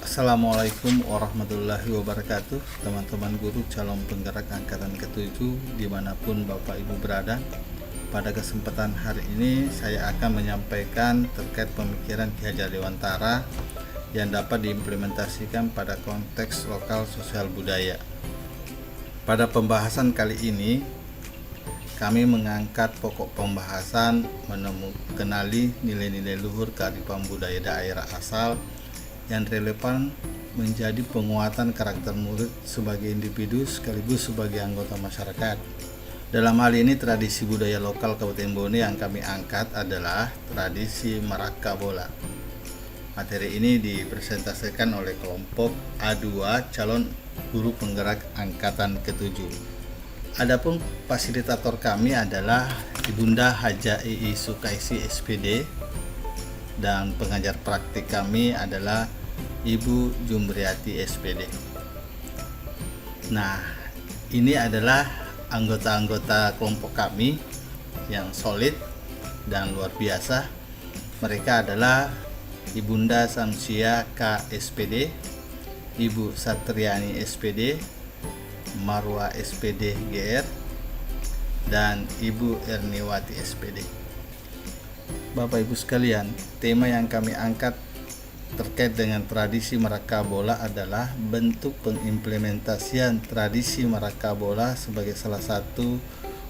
Assalamualaikum warahmatullahi wabarakatuh, teman-teman guru calon penggerak angkatan ke-7 dimanapun Bapak Ibu berada. Pada kesempatan hari ini saya akan menyampaikan terkait pemikiran Ki Hajar Dewantara yang dapat diimplementasikan pada konteks lokal sosial budaya. Pada pembahasan kali ini kami mengangkat pokok pembahasan mengenali nilai-nilai luhur kearifan budaya daerah asal yang relevan menjadi penguatan karakter murid sebagai individu sekaligus sebagai anggota masyarakat. Dalam hal ini tradisi budaya lokal Kabupaten Bone yang kami angkat adalah tradisi Maraka Bola. Materi ini dipresentasikan oleh kelompok A2 calon guru penggerak angkatan ke-7. Adapun fasilitator kami adalah Ibunda Haja II Sukaisi SPD dan pengajar praktik kami adalah Ibu Jumbriati SPD. Nah, ini adalah anggota-anggota kelompok kami yang solid dan luar biasa. Mereka adalah Ibunda Samsia K SPD, Ibu Satriani SPD, Marwa SPD GR, dan Ibu Erniwati SPD. Bapak Ibu sekalian, tema yang kami angkat terkait dengan tradisi Maraka Bola adalah bentuk pengimplementasian tradisi Maraka Bola sebagai salah satu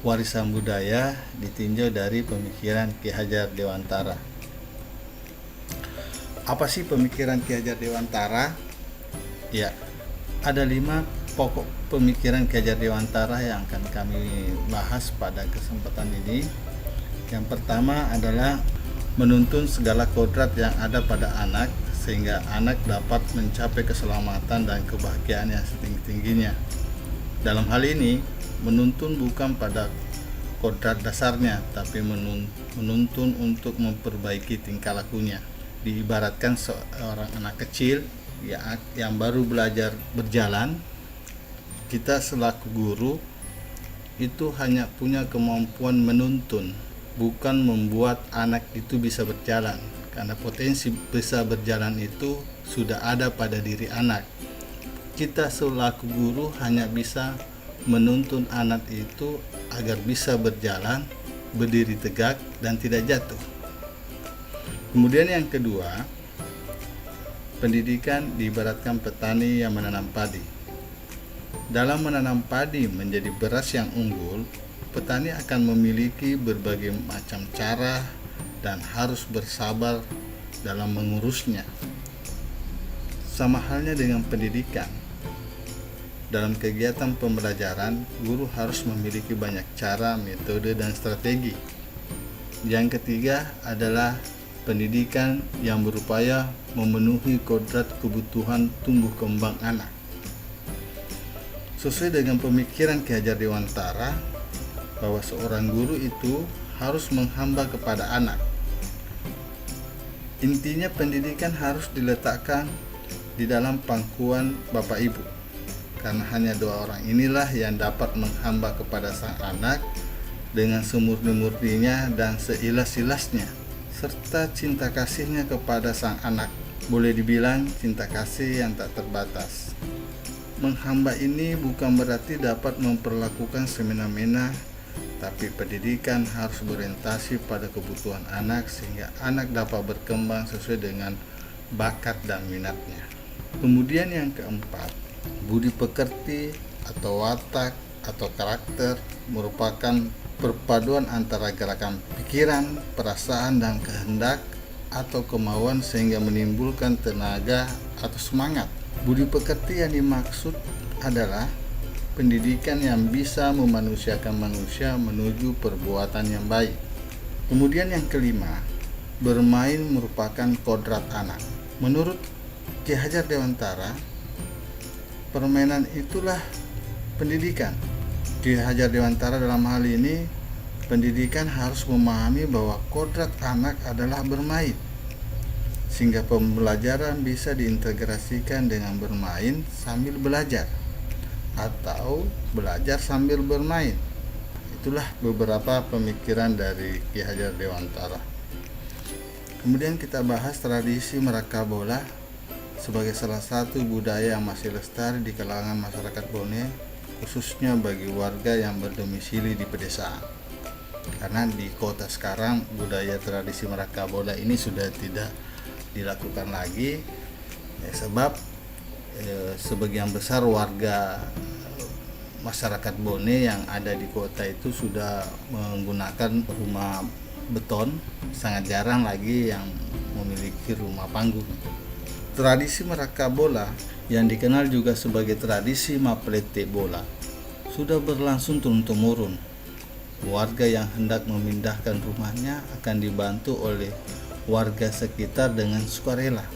warisan budaya ditinjau dari pemikiran Ki Hajar Dewantara. Apa sih pemikiran Ki Hajar Dewantara? Ya, ada 5 pokok pemikiran Ki Hajar Dewantara yang akan kami bahas pada kesempatan ini. Yang pertama adalah menuntun segala kodrat yang ada pada anak sehingga anak dapat mencapai keselamatan dan kebahagiaan yang setinggi-tingginya. Dalam hal ini, menuntun bukan pada kodrat dasarnya, tapi menuntun untuk memperbaiki tingkah lakunya. Diibaratkan seorang anak kecil yang baru belajar berjalan, kita selaku guru itu hanya punya kemampuan menuntun, bukan membuat anak itu bisa berjalan, karena potensi bisa berjalan itu sudah ada pada diri anak. Kita selaku guru hanya bisa menuntun anak itu agar bisa berjalan, berdiri tegak, dan tidak jatuh. Kemudian yang kedua, pendidikan diibaratkan petani yang menanam padi. Dalam menanam padi menjadi beras yang unggul, petani akan memiliki berbagai macam cara dan harus bersabar dalam mengurusnya. Sama halnya dengan pendidikan. Dalam kegiatan pembelajaran, guru harus memiliki banyak cara, metode, dan strategi. Yang ketiga adalah pendidikan yang berupaya memenuhi kodrat kebutuhan tumbuh kembang anak. Sesuai dengan pemikiran Ki Hajar Dewantara, bahwa seorang guru itu harus menghamba kepada anak. Intinya pendidikan harus diletakkan di dalam pangkuan Bapak Ibu, karena hanya 2 orang inilah yang dapat menghamba kepada sang anak dengan semurni-murninya dan seilas-ilasnya, serta cinta kasihnya kepada sang anak. Boleh dibilang cinta kasih yang tak terbatas. Menghamba ini bukan berarti dapat memperlakukan semena-mena, tapi pendidikan harus berorientasi pada kebutuhan anak sehingga anak dapat berkembang sesuai dengan bakat dan minatnya. Kemudian yang keempat, budi pekerti atau watak atau karakter merupakan perpaduan antara gerakan pikiran, perasaan, dan kehendak atau kemauan sehingga menimbulkan tenaga atau semangat. Budi pekerti yang dimaksud adalah pendidikan yang bisa memanusiakan manusia menuju perbuatan yang baik. Kemudian yang kelima, bermain merupakan kodrat anak. Menurut Ki Hajar Dewantara, permainan itulah pendidikan. Ki Hajar Dewantara dalam hal ini, pendidikan harus memahami bahwa kodrat anak adalah bermain, sehingga pembelajaran bisa diintegrasikan dengan bermain sambil belajar atau belajar sambil bermain. Itulah beberapa pemikiran dari Ki Hajar Dewantara. Kemudian kita bahas tradisi Maraka Bola sebagai salah satu budaya yang masih lestari di kalangan masyarakat Bone, khususnya bagi warga yang berdomisili di pedesaan. Karena di kota sekarang budaya tradisi Merakabola ini sudah tidak dilakukan lagi, sebab sebagian besar warga masyarakat Bone yang ada di kota itu sudah menggunakan rumah beton, sangat jarang lagi yang memiliki rumah panggung. Tradisi Merakabola yang dikenal juga sebagai tradisi Maplete Bola sudah berlangsung turun-temurun. Warga yang hendak memindahkan rumahnya akan dibantu oleh warga sekitar dengan sukarela.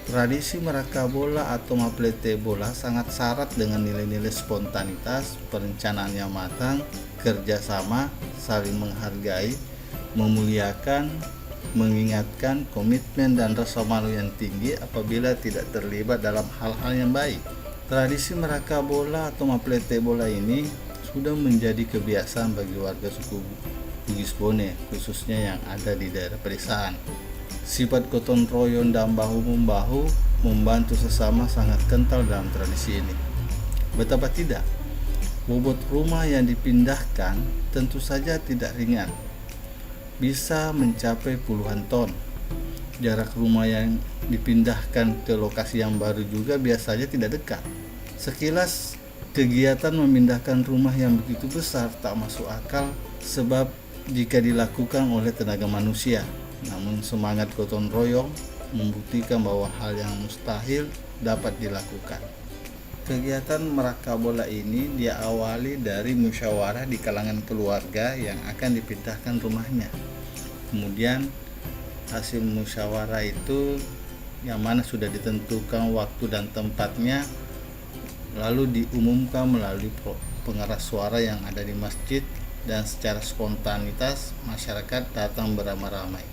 Tradisi Merakabola atau Maplete Bola sangat syarat dengan nilai-nilai spontanitas, perencanaan yang matang, kerjasama, saling menghargai, memuliakan, mengingatkan, komitmen dan rasa malu yang tinggi apabila tidak terlibat dalam hal-hal yang baik. Tradisi Merakabola atau Maplete Bola ini sudah menjadi kebiasaan bagi warga suku Bugis Bone, khususnya yang ada di daerah pedesaan. Sifat gotong royong dan bahu-membahu membantu sesama sangat kental dalam tradisi ini. Betapa tidak, bobot rumah yang dipindahkan tentu saja tidak ringan, bisa mencapai puluhan ton. Jarak rumah yang dipindahkan ke lokasi yang baru juga biasanya tidak dekat. Sekilas, kegiatan memindahkan rumah yang begitu besar tak masuk akal sebab jika dilakukan oleh tenaga manusia. Namun semangat gotong royong membuktikan bahwa hal yang mustahil dapat dilakukan. Kegiatan Merakabola ini diawali dari musyawarah di kalangan keluarga yang akan dipindahkan rumahnya. Kemudian hasil musyawarah itu yang mana sudah ditentukan waktu dan tempatnya, lalu diumumkan melalui pengeras suara yang ada di masjid, dan secara spontanitas masyarakat datang beramai-ramai.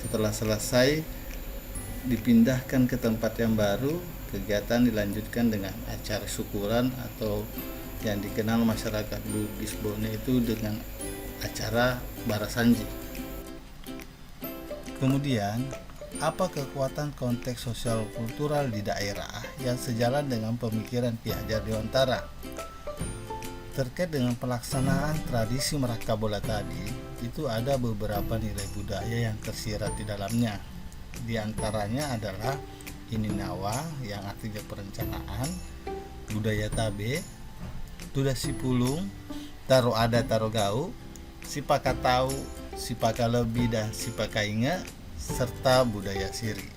Setelah selesai dipindahkan ke tempat yang baru, kegiatan dilanjutkan dengan acara syukuran atau yang dikenal masyarakat Bugis Bone itu dengan acara barasanji. Kemudian, apa kekuatan konteks sosial kultural di daerah yang sejalan dengan pemikiran Ki Hajar Dewantara? Terkait dengan pelaksanaan tradisi Merakabola tadi, itu ada beberapa nilai budaya yang tersirat di dalamnya. Di antaranya adalah Ininawa yang artinya perencanaan, budaya Tabe, Tuda Sipulung, Taro Ada Taro Gau, Sipaka Tau, Sipaka Lebi dan Sipaka Inge, serta budaya Siri.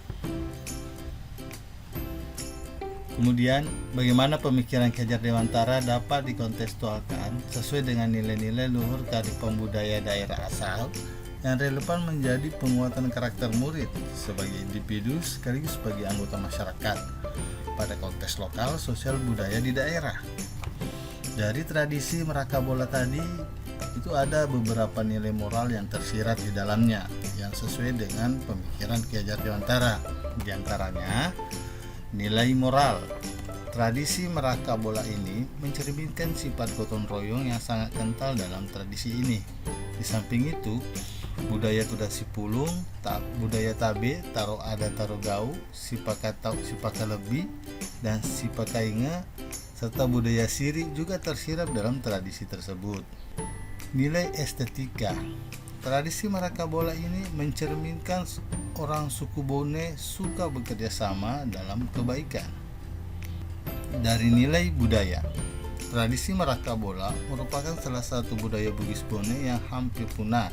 Kemudian, bagaimana pemikiran Ki Hajar Dewantara dapat dikontekstualkan sesuai dengan nilai-nilai luhur kearifan budaya daerah asal yang relevan menjadi penguatan karakter murid sebagai individu sekaligus sebagai anggota masyarakat pada konteks lokal sosial budaya di daerah. Dari tradisi Merakabola tadi, itu ada beberapa nilai moral yang tersirat di dalamnya yang sesuai dengan pemikiran Ki Hajar Dewantara. Di antaranya, nilai moral. Tradisi Merakabola ini mencerminkan sifat gotong royong yang sangat kental dalam tradisi ini. Di samping itu, budaya Tuda Sipulung, budaya Tabe, Taro Ada Taro Gau, Sipaka Tau, Sipaka Lebi, dan Sipaka Inge, serta budaya Siri juga tersirat dalam tradisi tersebut. Nilai estetika. Tradisi Merakabola ini mencerminkan orang suku Bone suka bekerja sama dalam kebaikan. Dari nilai budaya, tradisi Merakabola merupakan salah satu budaya Bugis Bone yang hampir punah,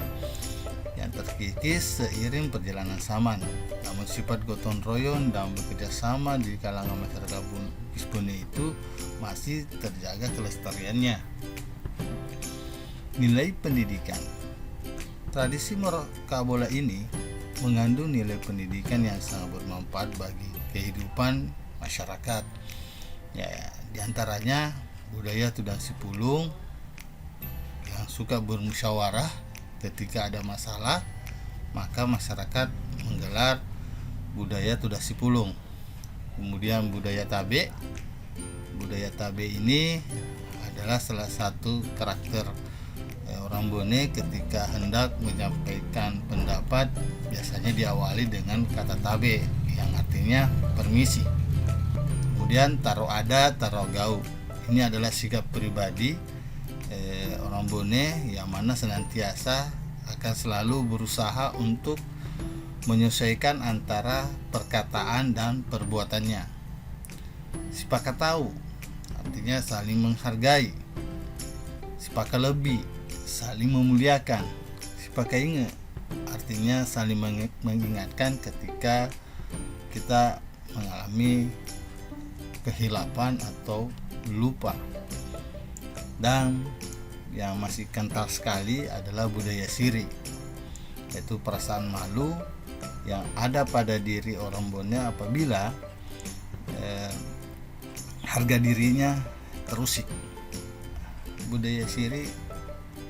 yang terkikis seiring perjalanan zaman. Namun sifat gotong royong dan bekerja sama di kalangan masyarakat Bugis Bone itu masih terjaga kelestariannya. Nilai pendidikan. Tradisi Merakabola ini mengandung nilai pendidikan yang sangat bermanfaat bagi kehidupan masyarakat. Ya, diantaranya budaya Tuda Sipulung yang suka bermusyawarah ketika ada masalah, maka masyarakat menggelar budaya Tuda Sipulung. Kemudian budaya Tabe. Budaya Tabe ini adalah salah satu karakter orang Bone ketika hendak menyampaikan pendapat, biasanya diawali dengan kata Tabe yang artinya artinya permisi. Kemudian taro ada, taro gau. Ini adalah sikap pribadi orang Bone yang mana senantiasa akan selalu berusaha untuk menyesuaikan antara perkataan dan perbuatannya. Sipaka tahu artinya saling menghargai. Sipaka lebih saling memuliakan. Sipaka ingat artinya saling mengingatkan ketika kita mengalami kehilapan atau lupa. Dan yang masih kental sekali adalah budaya siri, yaitu perasaan malu yang ada pada diri orang Bone apabila harga dirinya terusik. Budaya siri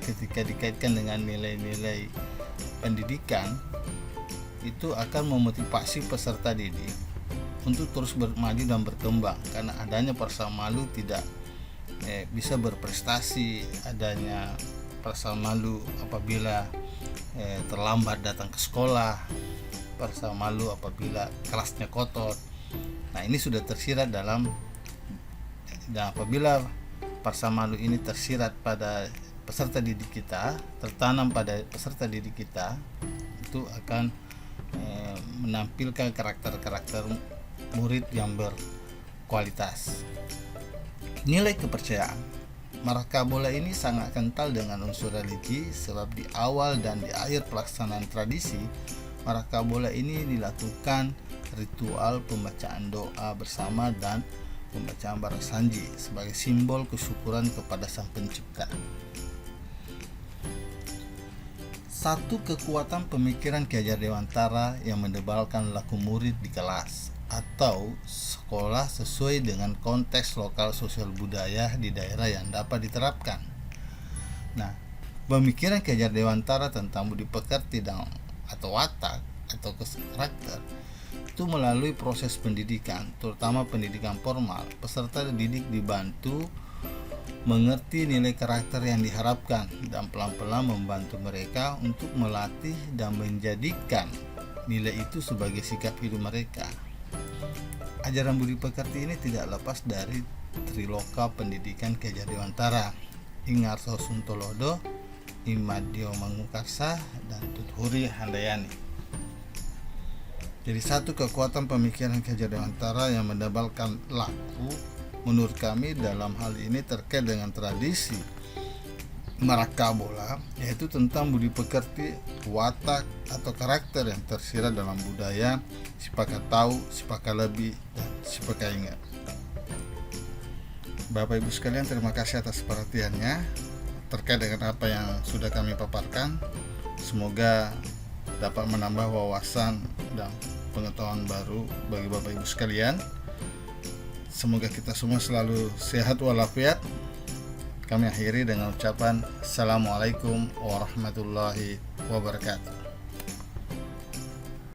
ketika dikaitkan dengan nilai-nilai pendidikan itu akan memotivasi peserta didik untuk terus bermaju dan berkembang, karena adanya perasaan malu tidak bisa berprestasi, adanya perasaan malu apabila terlambat datang ke sekolah, perasaan malu apabila kelasnya kotor. Nah, ini sudah tersirat dan apabila perasaan malu ini tersirat pada peserta didik kita, tertanam pada peserta didik kita, itu akan menampilkan karakter-karakter murid yang berkualitas. Nilai kepercayaan. Maraka bola ini sangat kental dengan unsur religi, sebab di awal dan di akhir pelaksanaan tradisi maraka bola ini dilakukan ritual pembacaan doa bersama dan pembacaan barasanji sebagai simbol kesyukuran kepada Sang Pencipta. Satu kekuatan pemikiran Ki Hajar Dewantara yang mendebalkan laku murid di kelas atau sekolah sesuai dengan konteks lokal sosial budaya di daerah yang dapat diterapkan. Nah, pemikiran Ki Hajar Dewantara tentang budi pekerti atau watak atau karakter itu melalui proses pendidikan, terutama pendidikan formal. Peserta didik dibantu mengerti nilai karakter yang diharapkan dan pelan-pelan membantu mereka untuk melatih dan menjadikan nilai itu sebagai sikap hidup mereka. Ajaran budi pekerti ini tidak lepas dari Triloka Pendidikan Ki Hajar Dewantara, Ingarso Suntolodo, Imadio Mangukarsa, dan Tuthuri Handayani. Jadi satu kekuatan pemikiran Ki Hajar Dewantara yang mendebalkan laku menurut kami dalam hal ini terkait dengan tradisi maraka bola, yaitu tentang budi pekerti, watak atau karakter yang tersirat dalam budaya Sipaka tahu, Sipaka lebih, dan Sipaka ingat. Bapak Ibu sekalian, terima kasih atas perhatiannya terkait dengan apa yang sudah kami paparkan. Semoga dapat menambah wawasan dan pengetahuan baru bagi Bapak Ibu sekalian. Semoga kita semua selalu sehat walafiat. Kami akhiri dengan ucapan Assalamualaikum warahmatullahi wabarakatuh.